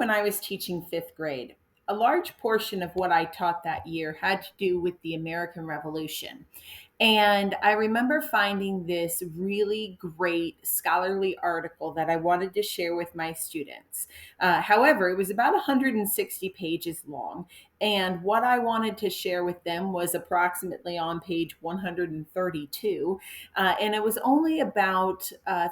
when I was teaching fifth grade, a large portion of what I taught that year had to do with the American Revolution. And I remember finding this really great scholarly article that I wanted to share with my students. However, it was about 160 pages long. And what I wanted to share with them was approximately on page 132. And it was only about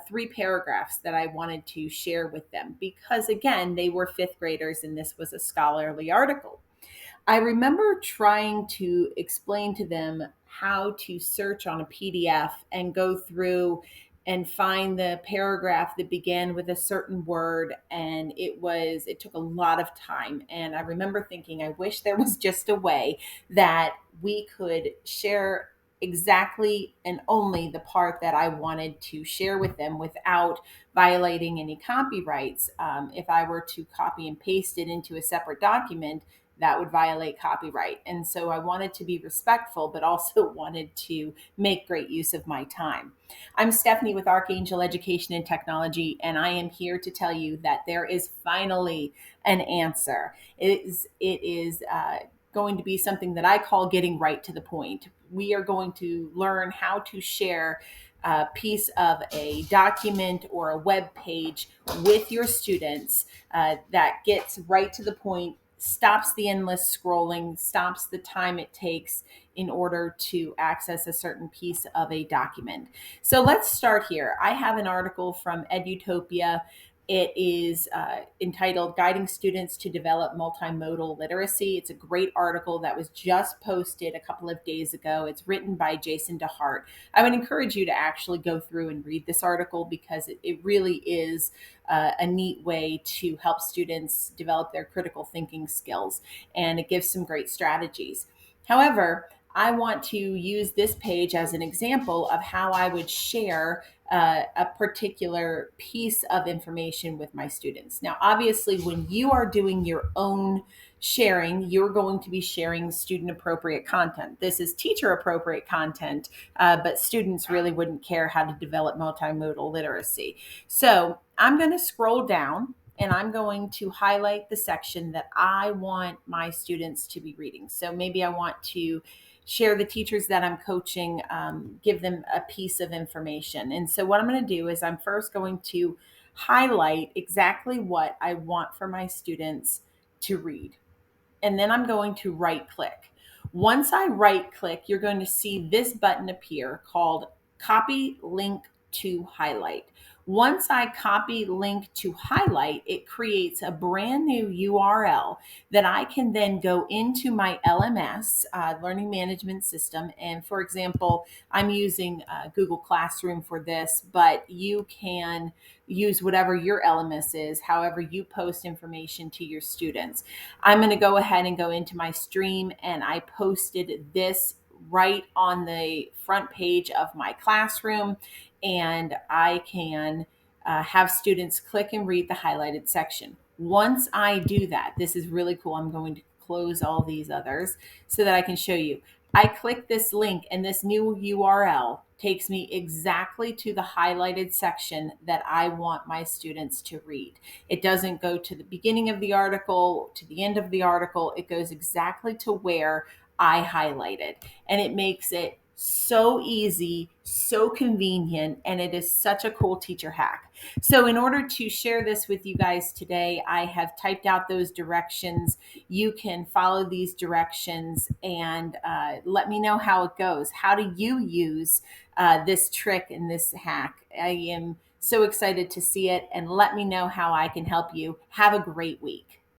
three paragraphs that I wanted to share with them because, again, they were fifth graders and this was a scholarly article. I remember trying to explain to them how to search on a PDF and go through and find the paragraph that began with a certain word, and it took a lot of time. And I remember thinking I wish there was just a way that we could share exactly and only the part that I wanted to share with them without violating any copyrights. If I were to copy and paste it into a separate document, that would violate copyright. And so I wanted to be respectful, but also wanted to make great use of my time. I'm Stephanie with Archangel Education and Technology, and I am here to tell you that there is finally an answer. It is going to be something that I call getting right to the point. We are going to learn how to share a piece of a document or a web page with your students that gets right to the point, stops the endless scrolling, stops the time it takes in order to access a certain piece of a document. So let's start here. I have an article from Edutopia. It is entitled Guiding Students to Develop Multimodal Literacy. It's a great article that was just posted a couple of days ago. It's written by Jason DeHart. I would encourage you to actually go through and read this article because it really is a neat way to help students develop their critical thinking skills, and it gives some great strategies. However, I want to use this page as an example of how I would share a particular piece of information with my students. Now, obviously, when you are doing your own sharing, you're going to be sharing student appropriate content. This is teacher appropriate content, but students really wouldn't care how to develop multimodal literacy. So I'm going to scroll down and I'm going to highlight the section that I want my students to be reading. So maybe I want to share the teachers that I'm coaching, give them a piece of information. And so what I'm going to do is I'm first going to highlight exactly what I want for my students to read. And then I'm going to right click. Once I right click, you're going to see this button appear called Copy Link to Highlight. Once I copy link to highlight, it creates a brand new URL that I can then go into my LMS, Learning Management System. And for example, I'm using Google Classroom for this, but you can use whatever your LMS is, however you post information to your students. I'm going to go ahead and go into my stream, and I posted this right on the front page of my classroom, and I can have students click and read the highlighted section. Once I do that, this is really cool. I'm going to close all these others so that I can show you. I click this link, and this new URL takes me exactly to the highlighted section that I want my students to read. It doesn't go to the beginning of the article, to the end of the article. It goes exactly to where I highlighted. And it makes it so easy, so convenient, and it is such a cool teacher hack. So, in order to share this with you guys today, I have typed out those directions. You can follow these directions and let me know how it goes. How do you use this trick and this hack? I am so excited to see it, and let me know how I can help you. Have a great week.